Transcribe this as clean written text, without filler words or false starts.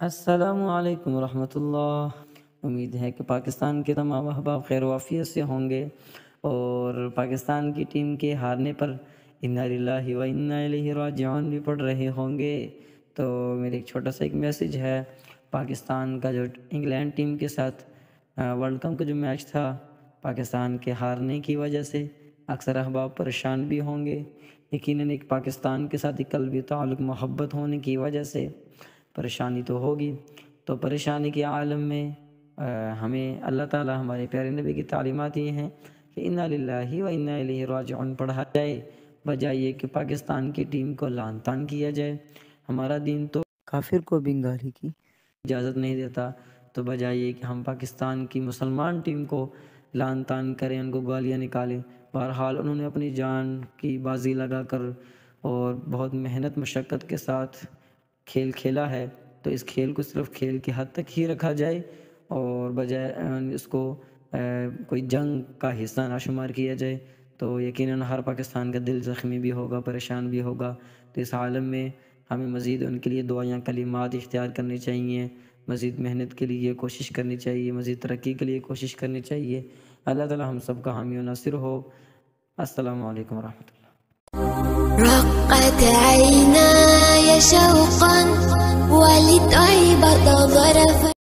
السلام علیکم ورحمۃ اللہ۔ امید ہے کہ پاکستان کے تمام احباب خیر و عافیت سے ہوں گے اور پاکستان کی ٹیم کے ہارنے پر انا للہ و انا الیہ راجعون بھی پڑھ رہے ہوں گے۔ تو میرے ایک چھوٹا سا ایک میسیج ہے، پاکستان کا جو انگلینڈ ٹیم کے ساتھ ورلڈ کپ کا جو میچ تھا، پاکستان کے ہارنے کی وجہ سے اکثر احباب پریشان بھی ہوں گے۔ یقیناً ایک پاکستان کے ساتھ ایک قلبی تعلق محبت ہونے کی وجہ سے پریشانی تو ہوگی، تو پریشانی کے عالم میں ہمیں اللہ تعالی ہمارے پیارے نبی کی تعلیمات یہ ہیں کہ انا للہ و انا الیہ راجعون پڑھا جائے، بجائے یہ کہ پاکستان کی ٹیم کو لعن طعن کیا جائے۔ ہمارا دین تو کافر کو بھی گالی کی اجازت نہیں دیتا، تو بجائے یہ کہ ہم پاکستان کی مسلمان ٹیم کو لعن طعن کریں، ان کو گالیاں نکالیں۔ بہرحال انہوں نے اپنی جان کی بازی لگا کر اور بہت محنت مشقت کے ساتھ کھیل کھیلا ہے، تو اس کھیل کو صرف کھیل کی حد تک ہی رکھا جائے اور بجائے اس کو کوئی جنگ کا حصہ نہ شمار کیا جائے، تو یقیناً ہر پاکستان کا دل زخمی بھی ہوگا، پریشان بھی ہوگا۔ تو اس عالم میں ہمیں مزید ان کے لیے دعائیں کلمات اختیار کرنی چاہیے، مزید محنت کے لیے کوشش کرنی چاہیے، مزید ترقی کے لیے کوشش کرنی چاہیے۔ اللہ تعالی ہم سب کا حامی و ناصر ہو۔ السلام علیکم ورحمۃ اللہ۔ رقت عيناي شوقا ولتعب ظرفا